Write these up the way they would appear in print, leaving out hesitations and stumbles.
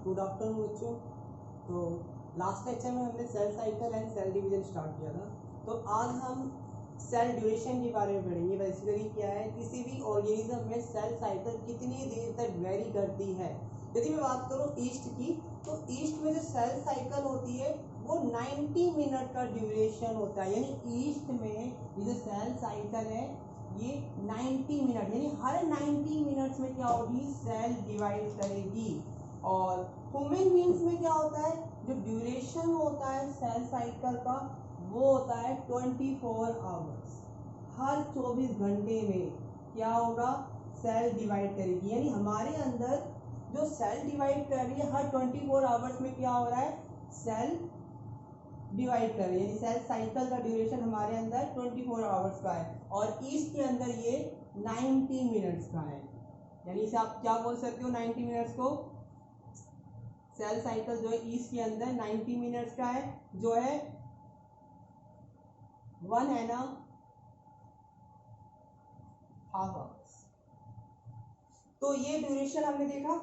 Good afternoon बच्चों। तो last lecture में हमने cell cycle and cell division start किया था। तो आज हम सेल ड्यूरेशन के बारे में पढ़ेंगे। बेसिकली क्या है, किसी भी ऑर्गेनिज्म में सेल साइकिल कितनी देर तक वेरी करती है। यदि मैं बात करूं ईस्ट की, तो ईस्ट में जो सेल साइकिल होती है वो 90 मिनट का ड्यूरेशन होता है। यानी ईस्ट में ये जो सेल साइकिल है ये 90 मिनट, यानी हर 90 मिनट्स में क्या होगी, सेल डिवाइड करेगी। और ह्यूमन बीइंग्स में क्या होता है, जो ड्यूरेशन होता है सेल साइकिल का वो होता है 24 आवर्स। हर 24 घंटे में क्या होगा, सेल डिवाइड करेगी। यानी हमारे अंदर जो सेल डिवाइड कर रही है हर 24 आवर्स में क्या हो रहा है, सेल डिवाइड कर रही है। यानी सेल साइकिल का ड्यूरेशन हमारे अंदर 24 आवर्स का है और ईस्ट के अंदर ये 90 मिनट्स का है। यानी इसे आप क्या बोल सकते हो, 90 मिनट्स को सेल साइकिल जो है ईस्ट के अंदर 90 मिनट्स का है, जो है 1.5 आवर्स। तो ये ड्यूरेशन हमने देखा।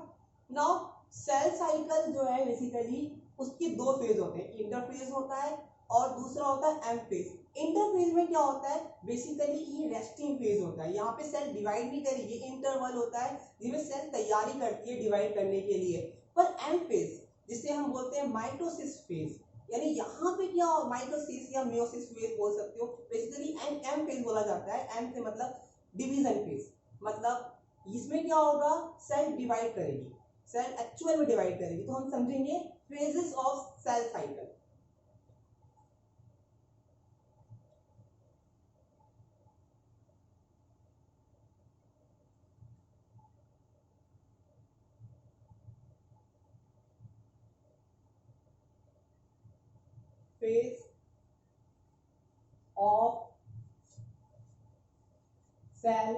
नाउ सेल साइकिल जो है बेसिकली उसके दो फेज होते हैं, इंटरफेज होता है और दूसरा होता है एम फेज। इंटरफेज में क्या होता है, बेसिकली ये रेस्टिंग फेज होता है। यहाँ पे सेल डिवाइड नहीं करेगी, इंटरवल होता है जिसमें सेल तैयारी करती है डिवाइड करने के लिए। पर एम फेज जिसे हम बोलते हैं माइटोसिस फेज, यानी यहाँ पे क्या माइटोसिस या मियोसिस फेज बोल सकते हो, बेसिकली एम फेज बोला जाता है। एम से मतलब डिवीजन फेज, मतलब इसमें क्या होगा, सेल डिवाइड करेगी, सेल एक्चुअल में डिवाइड करेगी। तो हम समझेंगे phases of cell cycle. Phase of cell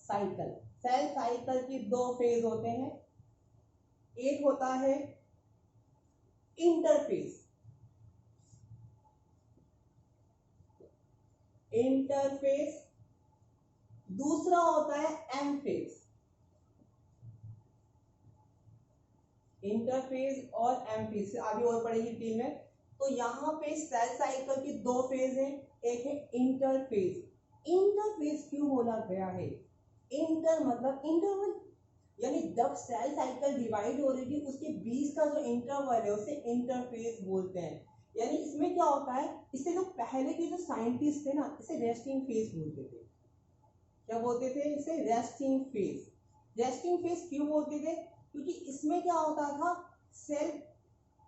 cycle. Cell cycle की दो फेज होते हैं, एक होता है इंटरफेज, इंटरफेज, दूसरा होता है एम फेज। इंटरफेज और एम फेज से आगे और पढ़ेगी डिटेल में। तो यहाँ पे सेल साइकिल की दो फेज है, एक है इंटरफेज। इंटरफेज क्यों बोला गया है, इंटर मतलब इंटरवल, यानी जब सेल साइकिल डिवाइड हो रही थी उसके बीच का जो इंटरवल है उसे इंटरफेज बोलते हैं। यानी इसमें क्या होता है, इससे जो पहले के जो साइंटिस्ट थे ना, इसे रेस्टिंग फेज बोलते थे। क्या बोलते थे इसे, रेस्टिंग फेज। रेस्टिंग फेज क्यों बोलते थे, क्योंकि इसमें क्या होता था, सेल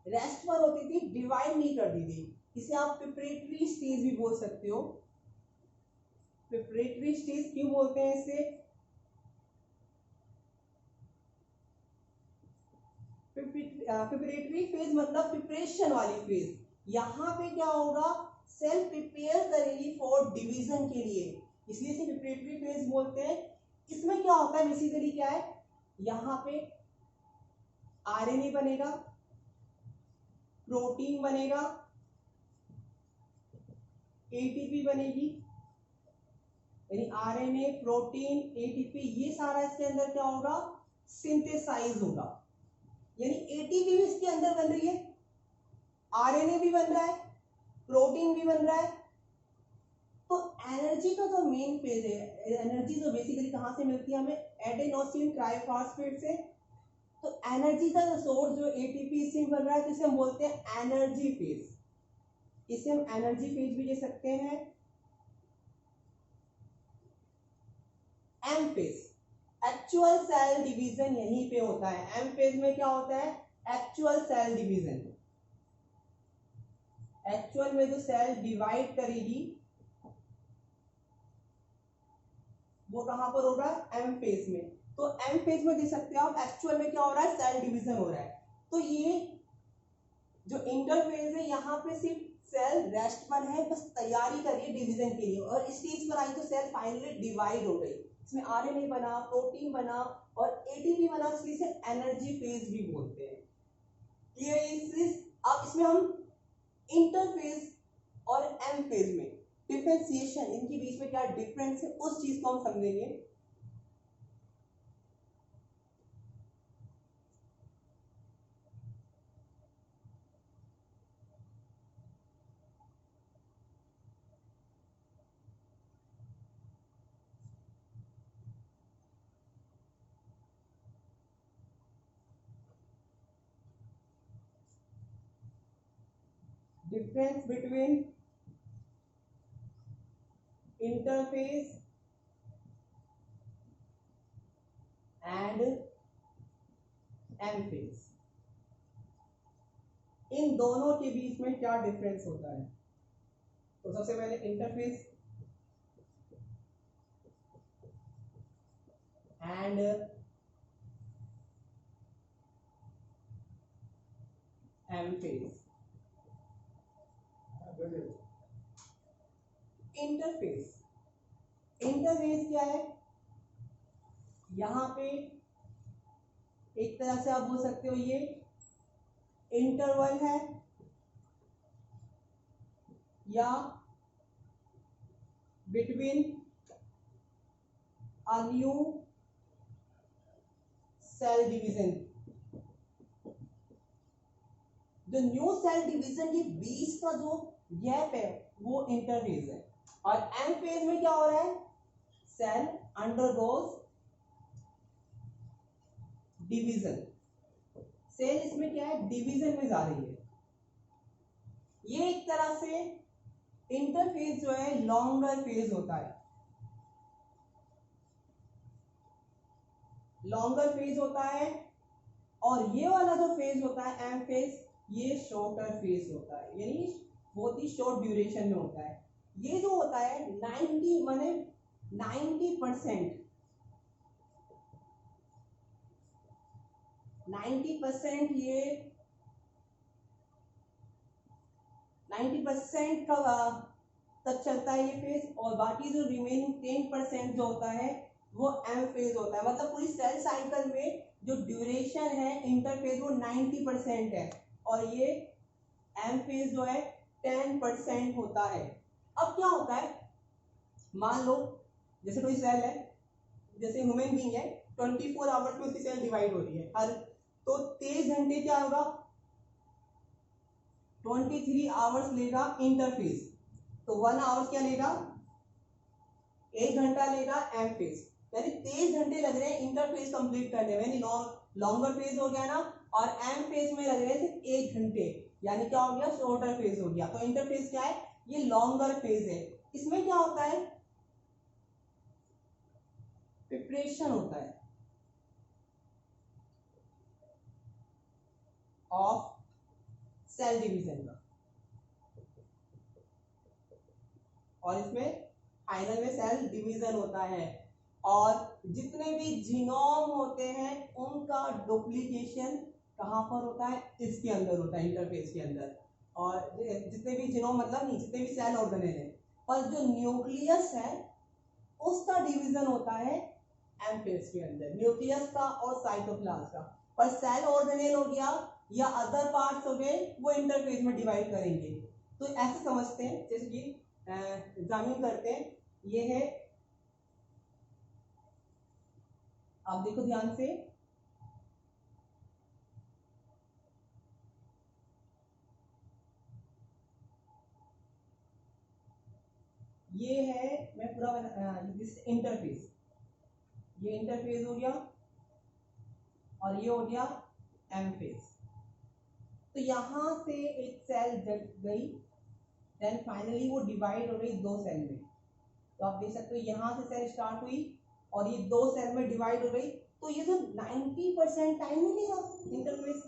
रेस्ट पर होती थी, डिवाइड नहीं करती थी। इसे आप प्रिपरेटरी स्टेज भी बोल सकते हो। प्रिपरेटरी स्टेज क्यों बोलते हैं इसे, प्रिपरेटरी फेज मतलब प्रिपरेशन वाली फेज। यहाँ पे क्या होगा, सेल प्रिपेयर करेगी फॉर डिवीजन के लिए, इसलिए इसे प्रिपरेटरी फेज बोलते हैं। इसमें क्या होता है, बेसिकली क्या है, यहाँ पे आरएनए बनेगा, प्रोटीन बनेगा, एटीपी बनेगी। यानी आरएनए, प्रोटीन, एटीपी, ये सारा इसके अंदर क्या होगा, सिंथेसाइज होगा। यानी एटीपी भी इसके अंदर बन रही है, आरएनए भी बन रहा है, प्रोटीन भी बन रहा है। तो एनर्जी का जो मेन फेज है, एनर्जी जो बेसिकली कहां से मिलती है हमें, एडेनोसिन ट्राइफॉस्फेट से। तो एनर्जी का सोर्स जो एटीपी से बन रहा है, तो इसे हम बोलते हैं एनर्जी फेज। इसे हम एनर्जी फेज भी दे सकते हैं। M phase, actual cell division यहीं पे होता है। एम फेज में क्या होता है, एक्चुअल सेल डिवीजन। एक्चुअल में जो सेल डिवाइड करेगी वो कहां पर होगा, एम फेज में। तो एम फेज में दे सकते हो आप, एक्चुअल में क्या हो रहा है, सेल डिवीजन हो रहा है। तो ये जो इंटरफेज है यहाँ पे सिर्फ सेल रेस्ट पर है, बस तैयारी करिए डिवीजन के लिए, और स्टेज पर आई तो सेल फाइनली डिवाइड हो गई। इसमें आरएनए बना, प्रोटीन बना और एटीपी बना, इसलिए इसे एनर्जी फेज भी बोलते हैं। क्लियर। अब इसमें हम इंटरफेज और एम फेज में डिफरेंशिएशन, इनके बीच में क्या डिफरेंस है उस चीज को हम समझेंगे। difference between interphase and M phase, इन दोनों के बीच में क्या डिफरेंस होता है? तो सबसे पहले interface and M phase. Interface, interface क्या है? यहां पे एक तरह से आप बोल सकते हो ये इंटरवल है या between a new cell division. जो न्यू सेल डिवीजन के बीच का जो गैप है वो इंटरफेज है। और एम फेज में क्या हो रहा है? Cell undergoes division. सेल इसमें क्या है? डिवीजन में जा रही है। ये एक तरह से इंटरफेज जो है लॉन्गर फेज होता है, लॉन्गर फेज होता है। और ये वाला जो फेज होता है एम फेज, ये शॉर्टर फेज होता है, यानी बहुत ही शॉर्ट ड्यूरेशन में होता है। ये जो होता है 90 माने 90% 90% ये 90% का तक चलता है ये फेज। और बाकी जो रिमेनिंग 10% जो होता है वो एम फेज होता है। मतलब पूरी सेल साइकिल में जो ड्यूरेशन है इंटरफेज वो 90% है और ये एम फेज जो है 10% होता है। अब क्या होता है, मान लो जैसे कोई सेल है, जैसे ह्यूमन बीइंग है, 24 आवर्स में उसकी सेल डिवाइड हो रही है हर, तो 23 घंटे क्या होगा? 23 आवर्स लेगा इंटरफेज, तो 1 आवर्स क्या लेगा? 1 घंटा लेगा एम फेज। यानी 23 घंटे लग रहे हैं इंटरफेज कंप्लीट करने में, लॉन्गर फेज हो गया ना। और एम फेज में लग रहे हैं सिर्फ 1 घंटे, यानी क्या हो गया? शॉर्टर फेज हो गया। तो इंटरफेज क्या है? ये लॉन्गर फेज है। इसमें क्या होता है? प्रिपरेशन होता है ऑफ सेल डिवीजन का, और इसमें फाइनल में सेल डिवीजन होता है। और जितने भी जीनोम होते हैं उनका डुप्लीकेशन कहां पर होता है? इसके अंदर होता है, इंटरफेस के अंदर। और जितने भी जीनोम मतलब नहीं, जितने भी सेल ऑर्गेनेल है, पर जो न्यूक्लियस है उसका डिवीजन होता है एम फेज के अंदर, न्यूक्लियस का और साइटोप्लाज्म का। पर सेल ऑर्गेनेल हो गया या अदर पार्ट्स हो गए वो इंटरफेज में डिवाइड करेंगे। तो ऐसे समझते हैं, जैसे कि एग्जामिन करते हैं। ये है, आप देखो ध्यान से, ये है, मैं पूरा दिस इंटरफेस, ये इंटरफेस हो गया और ये हो गया एम फेज। तो यहां से एक सेल गई, देन फाइनली वो डिवाइड हो गई 2 सेल में। तो आप देख सकते हो यहां से सेल स्टार्ट हुई और ये 2 सेल में डिवाइड हो गई। तो ये जो 90% टाइम मिलेगा इंटरफेस,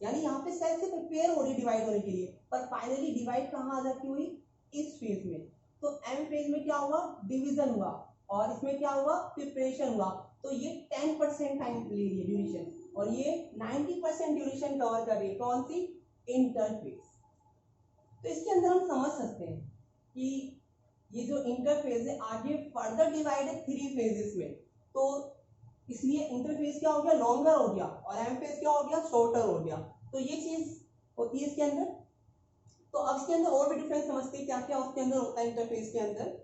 यानी यहाँ पे सेल से प्रिपेयर हो रही डिवाइड होने के लिए, पर फाइनली डिवाइड कहाँ आ जाती हुई? इस फेज में। तो एम फेज में क्या हुआ? डिवीजन हुआ। और इसमें क्या हुआ? प्रिपरेशन हुआ। तो ये 10% टाइम ले रही है ड्यूरेशन, और ये 90% ड्यूरेशन कवर कर रही है। कौन सी? इंटरफेज। तो इसके अंदर हम समझ सकते हैं कि ये जो इंटरफेज है आगे फर्दर डिवाइड है 3 फेजेस में। तो इसलिए इंटरफेस क्या हो गया? लॉन्गर हो गया, और एम फेज क्या हो गया? शॉर्टर हो गया। तो ये चीज होती है इसके अंदर। तो अब इसके अंदर और भी डिफरेंस समझते हैं, क्या क्या उसके अंदर होता है इंटरफेस के अंदर।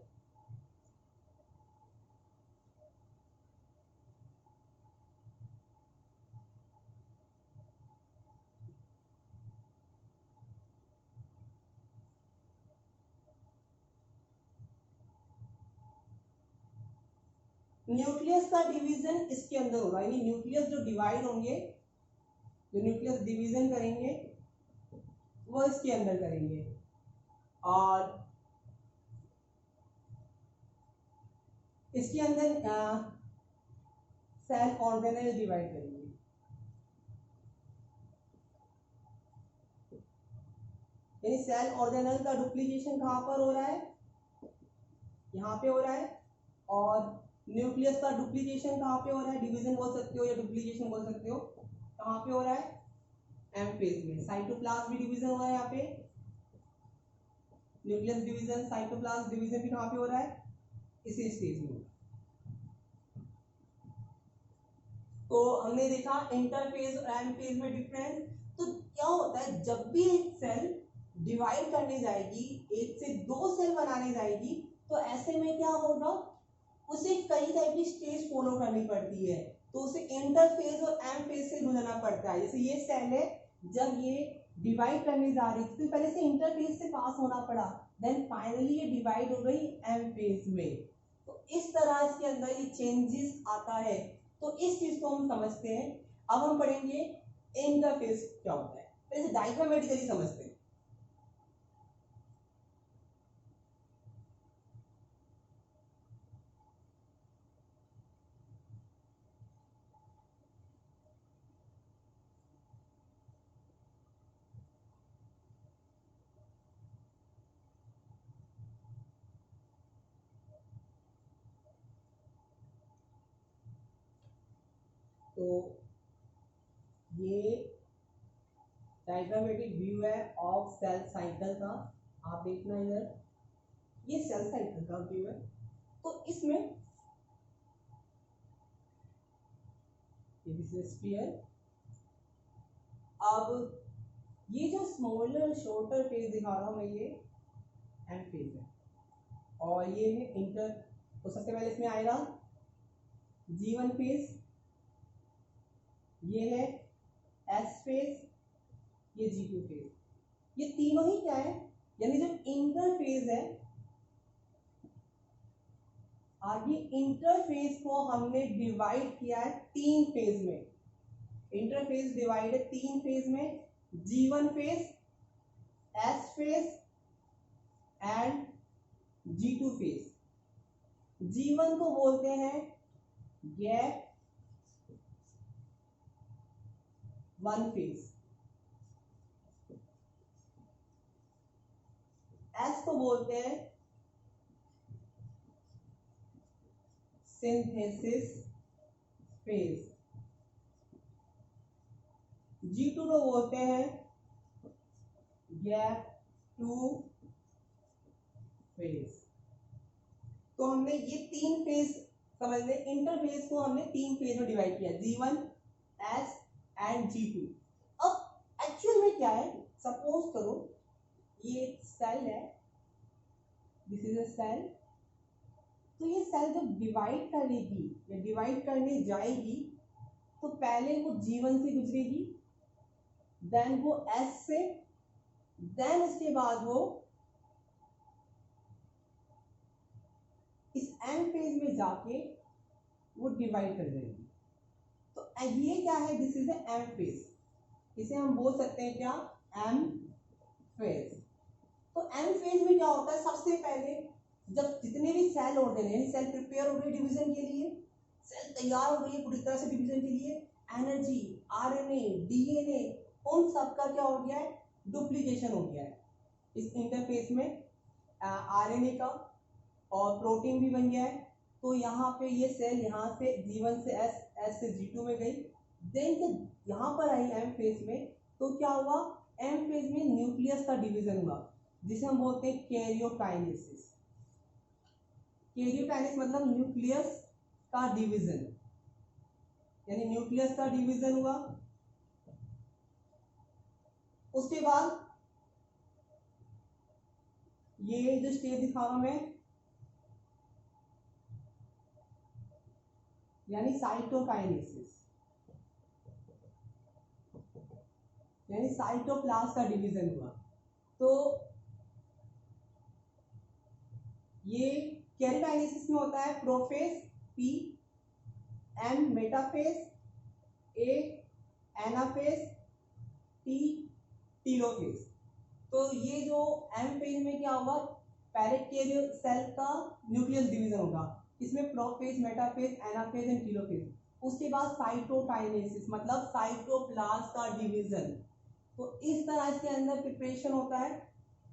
न्यूक्लियस का डिवीजन इसके अंदर होगा, यानी न्यूक्लियस जो डिवाइड होंगे, जो न्यूक्लियस डिवीजन करेंगे वो इसके अंदर करेंगे। और इसके अंदर सेल ऑर्गेनेल डिवाइड करेंगे। यानी सेल ऑर्गेनेल का डुप्लीकेशन कहाँ पर हो रहा है, यहाँ पे हो रहा है, और न्यूक्लियस का डुप्लीकेशन कहाँ पे हो रहा है, डिवीजन बोल सकते हो या डुप्लीकेशन बोल सकते हो, कहाँ पे हो रहा है, एम फेज में। साइटोप्लाज्म भी डिवीजन हो रहा है यहाँ पे, न्यूक्लियस डिवीजन, साइटोप्लाज्म डिवीजन भी कहाँ पे हो रहा है, इसी स्टेज में। तो हमने देखा इंटरफेज और एम फेज में डिफरेंस। तो क्या होता है, जब भी एक सेल डिवाइड करने जाएगी, एक से दो सेल बनाने जाएगी, तो ऐसे में क्या होगा, उसे कई टाइप की स्टेज फॉलो करनी पड़ती है। तो उसे इंटरफेज और एम फेज से गुजरना पड़ता है। जैसे ये सेल है, जब ये डिवाइड करने जा रही थी तो पहले से इंटरफेज से पास होना पड़ा, देन फाइनली ये डिवाइड हो गई एम फेज में। तो इस तरह इसके अंदर ये चेंजेस आता है। तो इस चीज को हम समझते हैं। अब हम पढ़ेंगे इंटरफेस क्या होता है, तो इसे डायग्रामेटिकली समझते हैं। तो ये डायग्रामेटिक व्यू है ऑफ सेल साइकिल का। आप देखना इधर, ये सेल साइकिल का व्यू है। तो इसमें ये स्फीयर, अब ये जो स्मॉलर शॉर्टर फेज दिखा रहा हूं मैं, ये एम फेज है और ये है इंटर। तो सबसे पहले इसमें आएगा G1 फेज, ये है S फेज, ये G2 फेज। ये तीनों ही क्या है, यानी जो इंटरफेज है, आगे इंटरफेज को हमने डिवाइड किया है तीन फेज में। इंटरफेज डिवाइड है तीन फेज में, G1 phase, S phase and G2 phase. G1 को बोलते हैं गैप वन फेज, S को बोलते हैं सिंथेसिस फेज, G2 को बोलते हैं गैप टू फेज। तो हमने ये तीन फेज समझ लें, इंटरफेज को हमने तीन फेज में डिवाइड किया, G1, S एंड G2। अब एक्चुअल में क्या है, सपोज करो ये सेल है, दिस इज अ सेल। तो ये सेल जब डिवाइड करेगी या डिवाइड करने जाएगी, तो पहले वो G1 से गुजरेगी, देन वो S से, देन उसके बाद वो इस एम फेज में जाके वो डिवाइड कर देगी। तो ये क्या है, दिस इज एम फेज। इसे हम बोल सकते हैं क्या, एम फेज। तो एम फेज में क्या होता है, सबसे पहले जब जितने भी सेल ऑर्गेनेल, सेल प्रिपेयर हो गई डिवीजन के लिए, सेल तैयार हो गई है पूरी तरह से डिवीजन के लिए, एनर्जी, आरएनए, डीएनए, उन सब का क्या हो गया है, डुप्लीकेशन हो गया है इस इंटरफेस में। आरएनए का और प्रोटीन भी बन गया है। तो यहाँ पे ये सेल यहाँ से G1 से S, S से G2 में गई, देन जब यहाँ पर आई एम फेज में, तो क्या हुआ, एम फेज में न्यूक्लियस का डिवीजन हुआ, जिसे हम बोलते हैं कैरियोकाइनेसिस। कैरियोकाइनेसिस मतलब न्यूक्लियस का डिवीजन, यानी न्यूक्लियस का डिवीजन हुआ। उसके बाद ये जो स्टेज दिखा रहा हूं मैं, यानी साइटोकाइनेसिस, यानी साइटोप्लाज्म का डिवीजन हुआ। तो ये कैरियोकाइनेसिस में होता है prophase P, M metaphase, A anaphase, T telophase. तो ये जो एम फेज में क्या होगा, पैरेक्टेरियल सेल का न्यूक्लियस डिवीजन होगा, इसमें prophase, metaphase, anaphase and telophase. उसके बाद साइटोकाइनेसिस मतलब साइटोप्लाज्म का डिवीजन। तो इस तरह इसके अंदर प्रिपरेशन होता है।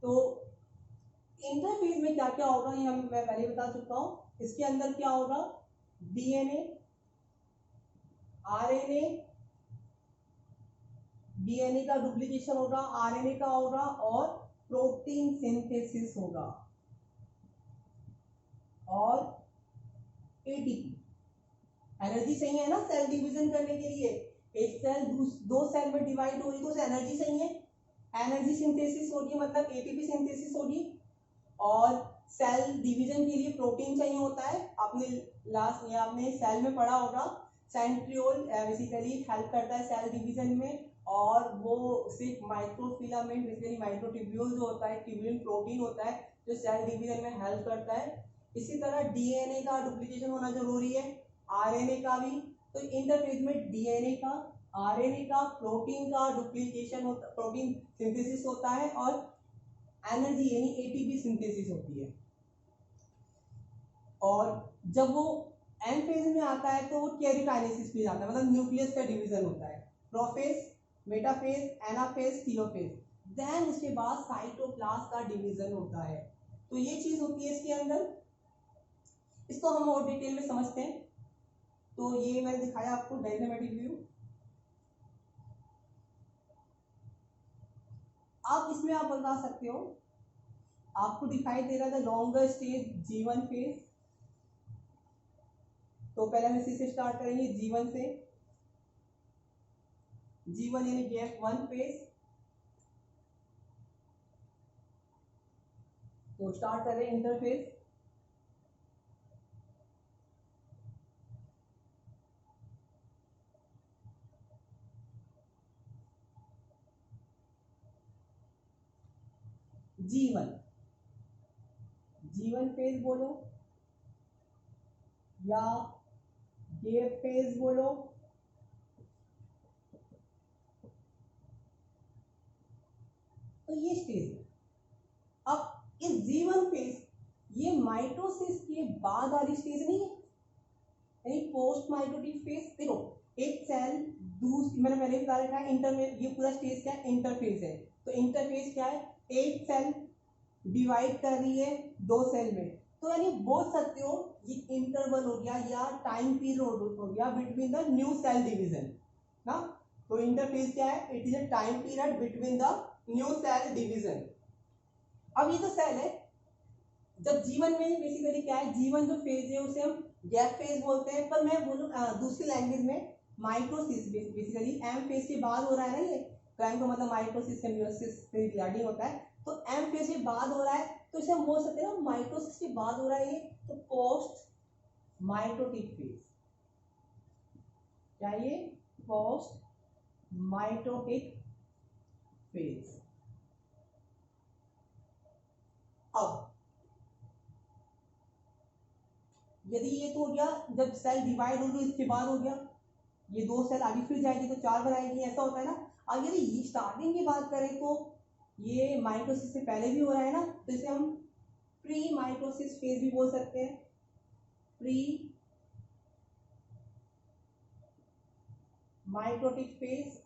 तो इंटरफेज में क्या क्या होगा ये मैं पहले बता चुका हूं। इसके अंदर क्या होगा, डीएनए, आरएनए, डीएनए का डुप्लीकेशन होगा, आरएनए का होगा और प्रोटीन सिंथेसिस होगा और एटीपी। एनर्जी चाहिए है ना सेल डिवीजन करने के लिए। एक सेल दो सेल में डिवाइड हो रही तो उसे एनर्जी चाहिए, एनर्जी सिंथेसिस होगी मतलब एटीपी सिंथेसिस होगी। और सेल डिवीजन के लिए प्रोटीन चाहिए होता है। आपने लास्ट या आपने सेल में पढ़ा होगा, सेंट्रियोल बेसिकली हेल्प करता है सेल डिवीजन में, और वो सिर्फ माइक्रोफिलामेंट बेसिकली माइक्रोट्यूब्यूल जो होता है, ट्यूब्यूलिन प्रोटीन होता है जो सेल डिवीजन में हेल्प करता है। इसी तरह डीएनए का डुप्लीकेशन होना जरूरी है, आरएनए का भी। तो इंटरफेज में डीएनए का, आरएनए का, प्रोटीन का डुप्लीकेशन होता, प्रोटीन सिंथेसिस होता है और एनर्जी यानी एटीपी सिंथेसिस होती है। और जब वो एन फेज में आता है तो वो कैरियोकाइनेसिस पे जाता है, मतलब न्यूक्लियस का डिवीजन होता है, prophase, metaphase, anaphase, telophase. Then उसके बाद साइटोप्लाज्म का डिवीजन होता है। तो ये चीज होती है इसके अंदर। इसको हम और डिटेल में समझते हैं। तो ये मैंने दिखाया आपको डायग्रामेटिक व्यू। आप इसमें आप बता सकते हो, आपको दिखाई दे रहा था लॉन्गर स्टेज जीवन फेज। तो पहले हम इसी से स्टार्ट करेंगे, जीवन से। जीवन यानी गैप वन फेज। तो स्टार्ट कर रहे हैं इंटरफेज। जीवन, जीवन फेज बोलो या गैप फेज बोलो। तो ये स्टेज है। अब इस जीवन फेज ये माइटोसिस के बाद वाली स्टेज नहीं है, यानी पोस्ट माइटोटिक फेज। देखो एक सेल दूसरी, मैंने पहले बता रखा है इंटरफेज, ये पूरा स्टेज क्या है, इंटरफेज है। तो इंटरफेज क्या है, एक सेल डिवाइड कर रही है दो सेल में। तो यानी बोल सकते हो ये इंटरवल हो गया या टाइम पीरियड हो गया between the new cell division ना। तो इंटरफेज क्या है, it is a time period between the new cell division. अब ये तो सेल है। जब जीवन में बेसिकली क्या है, जीवन जो फेज है उसे हम गैप फेज बोलते हैं। पर मैं बोलूँ दूसरी लैंग्वेज में माइटोसिस बेसिकली एम फेज के बाद हो रहा है ना। ये प्राइम का मतलब माइटोसिस से म्यूसिस से रिगार्डिंग होता है। तो एम फेज के बाद हो रहा है तो इसे हम बोल सकते हैं ना माइटोसिस के बाद हो रहा है ये। तो पोस्ट माइटोटिक फेज, क्या ये पोस्ट माइटोटिक फेज। अब यदि ये तो हो गया जब सेल डिवाइड होगी इसके बाद हो गया, ये दो सेल आगे फिर जाएगी तो चार बनाएगी, ऐसा होता है ना। अब यदि स्टार्टिंग की बात करें तो ये माइटोसिस से पहले भी हो रहा है ना, तो इसे हम प्री माइटोसिस फेज भी बोल सकते हैं, प्री माइटोटिक फेज।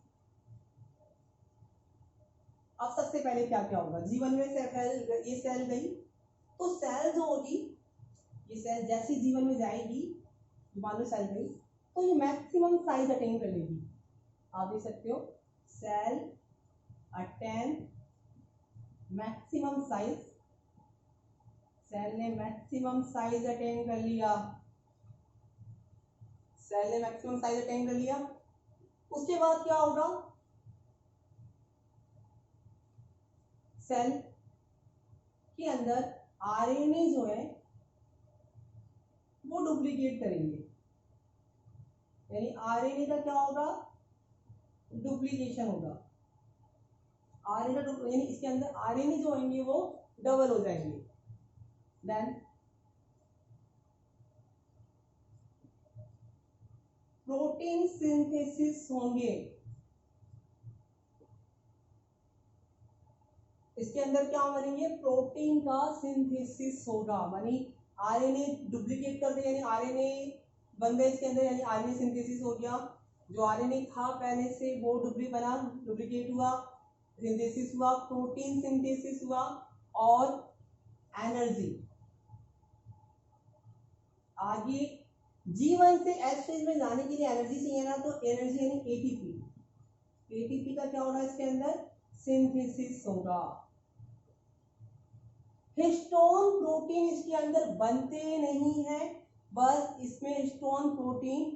अब सबसे पहले क्या क्या होगा, जीवन में ये सेल गई तो सेल जो होगी, ये सेल जैसी जीवन में जाएगी, मान लो सेल गई तो ये मैक्सिमम साइज अटेन कर लेगी। आप देख सकते हो cell attain maximum size, cell ने मैक्सिमम साइज अटेन कर लिया, सेल ने मैक्सिमम साइज अटेन कर लिया। उसके बाद क्या होगा, सेल के अंदर आरएनए जो है वो डुप्लीकेट करेंगे, यानी आरएनए का क्या होगा, डुप्लीकेशन होगा। आरएनए यानी इसके अंदर आरएनए जो होंगे वो डबल हो जाएंगे। देन प्रोटीन सिंथेसिस होंगे, इसके अंदर क्या बनेंगे, प्रोटीन का सिंथेसिस होगा, यानी आरएनए डुप्लीकेट कर दे, यानी आरएनए बन गए इसके अंदर, यानी आरएनए सिंथेसिस हो गया। जो आरएनए था पहले से वो डुप्लीकेट हुआ, सिंथेसिस हुआ, प्रोटीन सिंथेसिस हुआ और एनर्जी। आगे G1 से S फेज में जाने के लिए एनर्जी चाहिए ना, तो एनर्जी यानी एटीपी, एटीपी का क्या होगा इसके अंदर, सिंथेसिस होगा। हिस्टोन प्रोटीन इसके अंदर बनते नहीं है, बस इसमें हिस्टोन प्रोटीन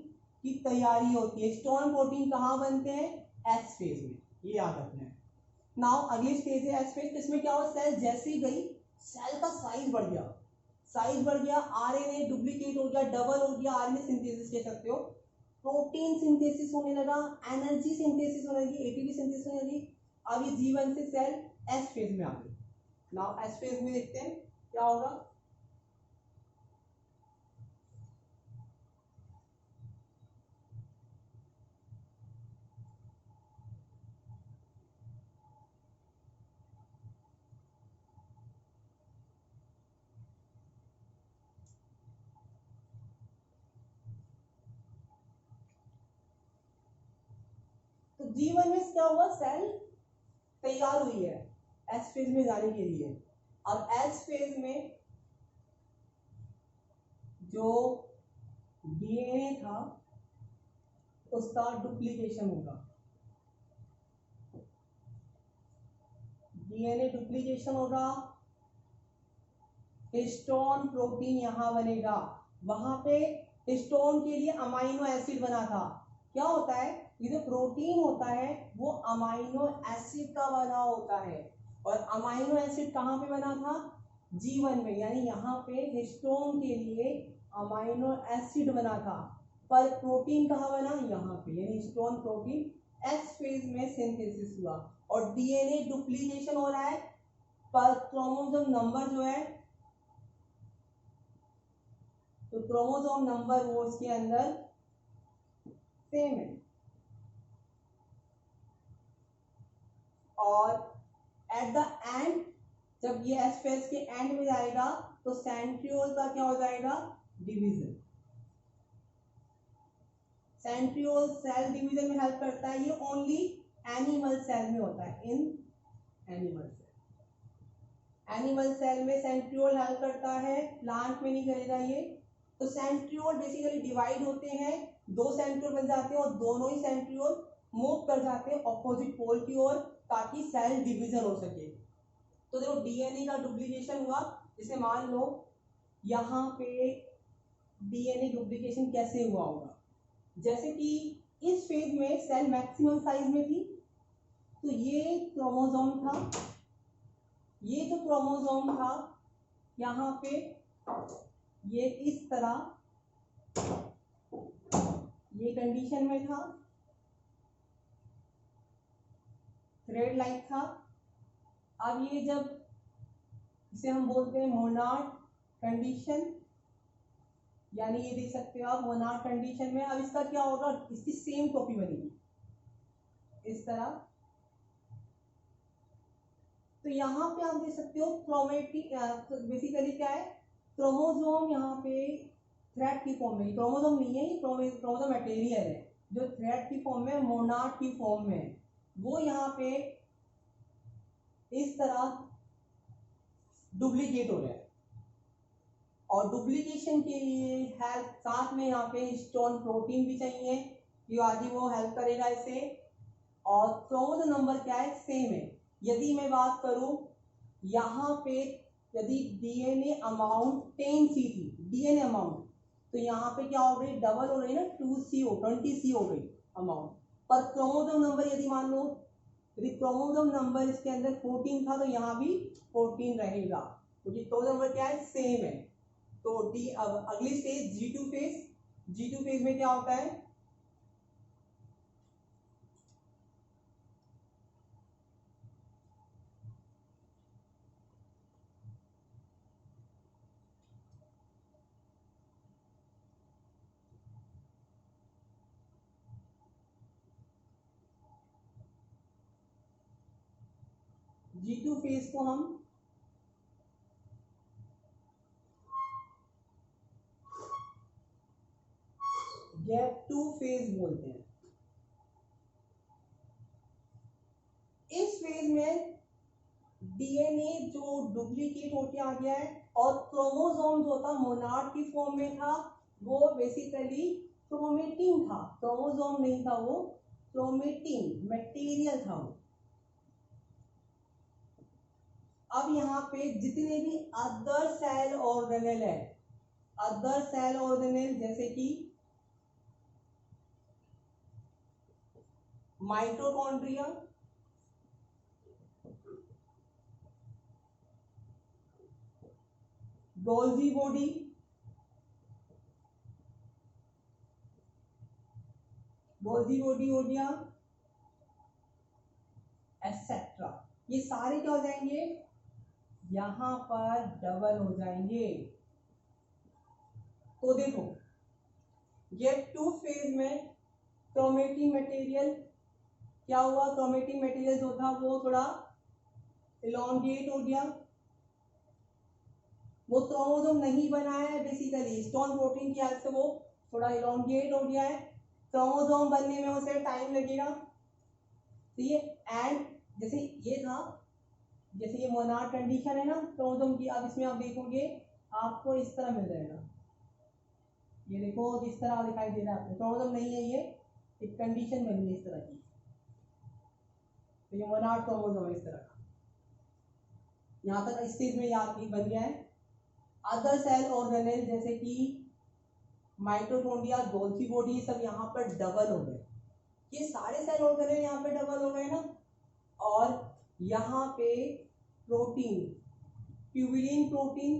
की तैयारी होती है। हिस्टोन प्रोटीन कहाँ बनते हैं, एस फेज में, ये याद रखना है। नाउ अगली स्टेज है एस फेज, तो इसमें क्या हुआ, सेल जैसे ही गई, सेल का साइज बढ़ गया, साइज बढ़ गया, आरएनए डुप्लीकेट हो गया, डबल हो गया, आरएनए सिंथेसिस कह सकते हो, प्रोटीन सिंथेसिस होने लगा, एनर्जी सिंथेसिस होने लगी, एटीपी सिंथेसिस होने लगी। अब ये G1 से सेल एस फेज में आ गई। नाउ एस फेज में देखते हैं क्या होगा। तो G1 में क्या हुआ, सेल तैयार हुई है एस फेज में जाने के लिए। अब एस फेज में जो डीएनए था उसका डुप्लीकेशन होगा, डीएनए डुप्लीकेशन होगा, हिस्टोन प्रोटीन यहां बनेगा। वहां पे हिस्टोन के लिए अमाइनो एसिड बना था। क्या होता है, ये जो प्रोटीन होता है वो अमाइनो एसिड का बना होता है, और अमाइनो एसिड कहां पे बना था, G1 में, यानी यहाँ पे हिस्टोन के लिए अमाइनो एसिड बना था। पर प्रोटीन कहाँ बना, यहाँ पे, यानी हिस्टोन प्रोटीन एस फेज में सिंथेसिस हुआ और डीएनए डुप्लीकेशन हो रहा है, पर क्रोमोसोम नंबर जो है, तो क्रोमोसोम नंबर वो इसके अंदर सेम है। और एट द एंड, जब ये एस फेज के एंड में जाएगा तो सेंट्रियोल का क्या हो जाएगा, डिवीजन। सेंट्रियोल सेल डिवीजन में हेल्प करता है, ये ओनली एनिमल सेल में होता है, in animal cell, animal cell में सेंट्रियोल हेल्प करता है, प्लांट में नहीं करेगा ये। तो सेंट्रियोल बेसिकली डिवाइड होते हैं, दो सेंट्रियोल बन जाते हैं और दोनों ही सेंट्रियोल मूव कर जाते हैं ऑपोजिट पोल की ओर, ताकि सेल डिवीजन हो सके। तो देखो डीएनए का डुप्लीकेशन हुआ, जैसे मान लो यहाँ पे डीएनए डुप्लीकेशन कैसे हुआ होगा, जैसे कि इस फेज में सेल मैक्सिमम साइज में थी, तो ये क्रोमोसोम था, ये जो क्रोमोसोम था यहाँ पे ये इस तरह ये कंडीशन में था, थ्रेड लाइक था। अब ये जब इसे हम बोलते हैं मोनाड कंडीशन, यानी ये देख सकते हो आप मोनाड कंडीशन में, अब इसका क्या होगा, इसकी सेम कॉपी बनेगी इस तरह। तो यहाँ पे आप देख सकते हो क्रोमेटिक, बेसिकली क्या है, क्रोमोसोम यहाँ पे थ्रेड की फॉर्म में, क्रोमोसोम नहीं है, ये क्रोमोसोम मटेरियल है जो थ्रेड की फॉर्म में, मोनाड की फॉर्म में, वो यहाँ पे इस तरह डुप्लीकेट हो रहा है। और डुप्लीकेशन के लिए हेल्प साथ में यहाँ पे हिस्टोन प्रोटीन भी चाहिए, ये आदि वो हेल्प करेगा इसे। और क्रोमोसोम नंबर क्या है, सेम है। यदि मैं बात करूं यहाँ पे, यदि डीएनए अमाउंट 10C थी, डीएनए अमाउंट, तो यहाँ पे क्या हो गई, डबल हो रही ना, 2CO 20C हो गई अमाउंट। पर क्रोमोसोम नंबर यदि मान लो, यदि क्रोमोसोम नंबर इसके अंदर 14 था, तो यहाँ भी 14 रहेगा, क्योंकि क्रोमोसोम नंबर क्या है, सेम है। तो डी, अब अगली stage G2 phase, G2 phase में क्या होता है, G2 फेज को हम गैप 2 फेज बोलते हैं। इस फेज में डीएनए जो डुप्लीकेट होके आ गया है और क्रोमोसोम जो था मोनाड की फॉर्म में था, वो बेसिकली क्रोमेटिन था, क्रोमोसोम नहीं था, वो क्रोमेटिन मटेरियल था वो। अब यहाँ पे जितने भी अदर सेल ऑर्गेनेल है, अदर सेल ऑर्गेनेल जैसे कि mitochondria, Golgi body, Golgi body हो गया, एटसेट्रा, ये सारे क्या हो जाएंगे, यहां पर डबल हो जाएंगे। तो देखो ये 2 फेज में क्रोमेटिन मटेरियल क्या हुआ, क्रोमेटिन मटेरियल जो था वो थोड़ा इलॉन्गेट हो गया, वो क्रोमोसोम नहीं बनाया है, बेसिकली स्टोन प्रोटीन की हेल्प से वो थोड़ा इलॉन्गेट हो गया है, क्रोमोसोम बनने में उसे टाइम लगेगा। तो ये एंड जैसे ये था, जैसे ये मोनाड कंडीशन है ना क्रोमोसोम की, अब इसमें आप देखोगे आपको इस तरह मिल जाएगा, ये देखो इस तरह दिखाई दे रहा है आपको, क्रोमोसोम नहीं है, ये एक कंडीशन बनी है इस तरह की, तो ये मोनाड क्रोमोसोम है इस तरह का। यहाँ तक इस चीज में याद बन गया है। अदर सेल ऑर्गेनेल जैसे कि माइटोकॉन्ड्रिया, गोल्जी बॉडी, सब यहाँ पर डबल हो गए, ये सारे सेल ऑर्गेनेल यहाँ पे डबल हो गए ना। और यहाँ पे protein, tubulin protein,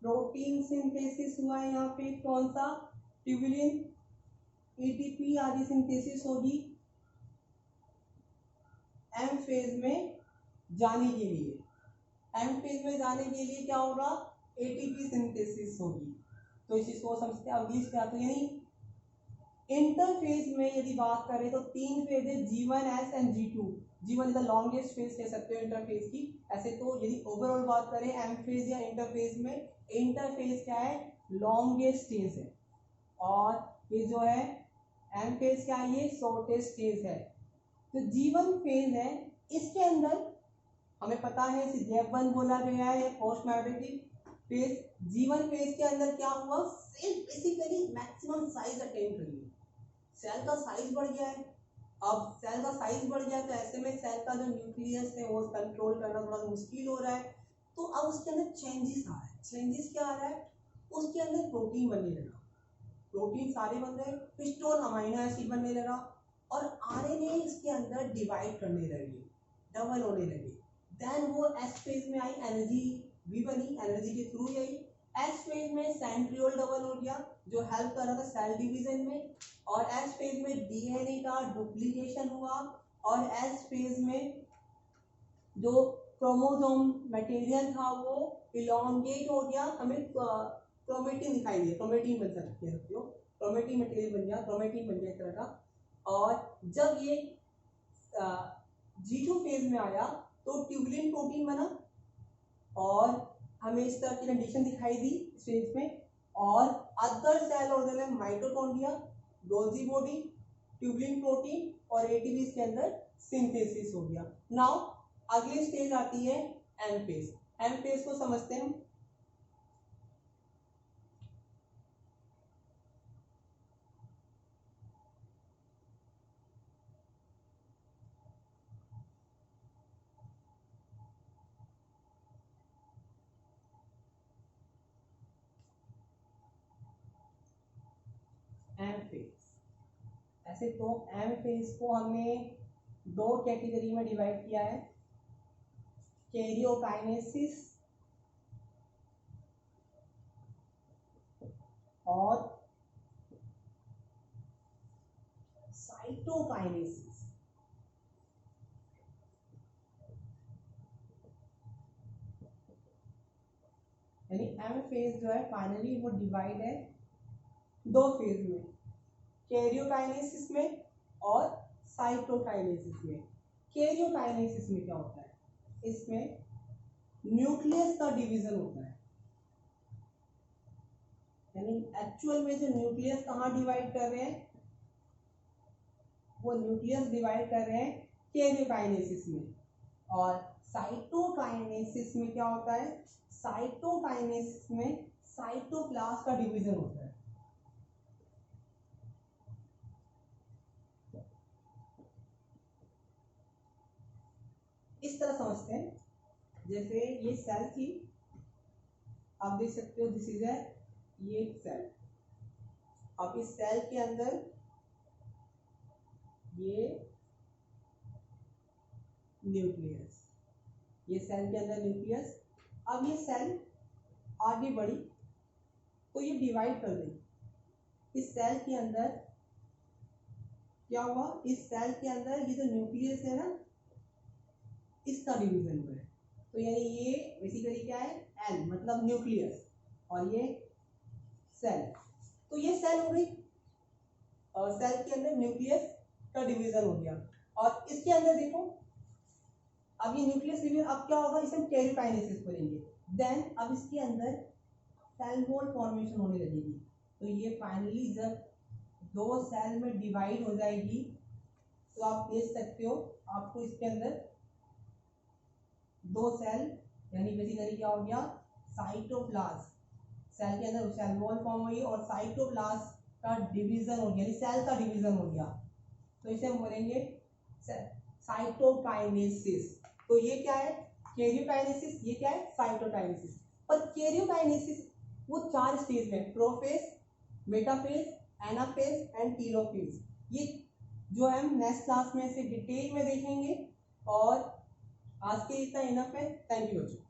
protein synthesis हुआ है यहाँ पे, कौन सा, ट्यूबुलिन, एटीपी आदि सिंथेसिस होगी एम फेज में जाने के लिए। एम फेज में जाने के लिए क्या होगा, एटीपी सिंथेसिस होगी। तो इस चीज को समझते हैं। अगली क्या, तो यानी इंटरफेज में यदि बात करें तो 3 फेज है, G1S and G2। G1 is the longest phase कह सकते हो इंटरफेज की। ऐसे तो यदि ओवरऑल बात करें एम फेज या इंटरफेज में, इंटरफेज क्या है, लॉन्गेस्ट स्टेज है, और ये जो है एम फेज क्या है, ये शॉर्टेस्ट स्टेज है। तो G1 फेज है, इसके अंदर हमें पता है इसे गैप 1 बोला गया है, post matric phase. G1 phase के अंदर क्या हुआ, cell basically maximum size attain कर लिया, सेल का साइज बढ़ गया है। अब सेल का साइज बढ़ गया तो ऐसे में सेल का जो न्यूक्लियस है वो कंट्रोल करना थोड़ा मुश्किल हो रहा है। तो अब उसके अंदर चेंजेस आ रहा है। चेंजेस क्या आ रहा है, उसके अंदर प्रोटीन बनने लगा, प्रोटीन सारे बन गए, हिस्टोन अमीनो एसिड बनने लगा, और आरएनए इसके अंदर डिवाइड करने लगे, डबल होने लगे। देन वो एस फेज में आई, एनर्जी भी बनी, एनर्जी के थ्रू आई। एस फेज में सेंट्रियोल डबल हो गया जो हेल्प कर रहा था सेल डिवीजन में, और एस फेज में डीएनए का डुप्लीकेशन हुआ, और एस फेज में जो क्रोमोसोम मटेरियल था वो इलॉन्गेट हो गया, हमें क्रोमेटिन दिखाई दिया, क्रोमेटिन बन सकते हो, क्रोमेटिन मटेरियल बन गया, क्रोमेटिन बन गया इस तरह का। और जब ये G2 फेज में आया तो ट्यूबुलिन प्रोटीन बना, और हमें इस तरह की कंडीशन दिखाई दी इस फेज में। और other cell organelle mitochondria, Golgi body, tubulin protein और एटीपी के अंदर सिंथेसिस हो गया। नाउ अगली स्टेज आती है एम फेज। एम फेज को समझते हैं हम। एम फेज, ऐसे तो एम फेज को हमने 2 कैटेगरी में डिवाइड किया है, कैरियोकाइनेसिस और साइटोकाइनेसिस। यानी एम फेज जो है फाइनली वो डिवाइड है 2 फेज में, कैरियोकाइनेसिस में और साइटोकाइनेसिस में। कैरियोकाइनेसिस में क्या होता है, इसमें न्यूक्लियस का डिवीजन होता है, यानी एक्चुअल में जो न्यूक्लियस कहाँ डिवाइड कर रहे हैं, वो न्यूक्लियस डिवाइड कर रहे हैं कैरियोकाइनेसिस में। और साइटोकाइनेसिस में क्या होता है, साइटोकाइनेसिस में साइटोप्लाज्म का डिवीजन होता है। इस तरह समझते हैं, जैसे ये सेल थी, आप देख सकते हो दिस इज ये सेल। अब इस सेल के अंदर ये न्यूक्लियस, ये सेल के अंदर न्यूक्लियस। अब ये सेल आगे बढ़ी तो ये डिवाइड कर गई। इस सेल के अंदर क्या हुआ, इस सेल के अंदर ये जो न्यूक्लियस है ना, इसका डिवीजन हुआ है। तो यानी ये बेसिकली क्या है, एल मतलब न्यूक्लियस, और ये सेल। तो ये सेल हो गई, और सेल के अंदर न्यूक्लियस का डिवीजन हो गया। और इसके अंदर देखो, अब ये न्यूक्लियस डिवीजन, अब क्या होगा, इसे हम कैरियोकाइनेसिस करेंगे। देन अब इसके अंदर सेल वॉल फॉर्मेशन होने लगेगी। तो ये फाइनली जब दो सेल में डिवाइड हो जाएगी, तो आप देख सकते हो आपको इसके अंदर दो सेल, यानी बेसिकली क्या हो गया, साइटोप्लाज्म, सेल के अंदर सेल वॉल फॉर्म हुई और साइटोप्लाज्म का डिवीजन हो गया, यानी सेल का डिवीजन हो गया। तो इसे हम बोलेंगे साइटोकाइनेसिस। तो ये क्या है, कैरियोकाइनेसिस, ये क्या है, साइटोकाइनेसिस। और कैरियोकाइनेसिस वो 4 स्टेज में, prophase, metaphase, anaphase and telophase. ये जो हम नेक्स्ट क्लास में से डिटेल में देखेंगे। और आज के इतना इनफ है। थैंक यू बच्चों।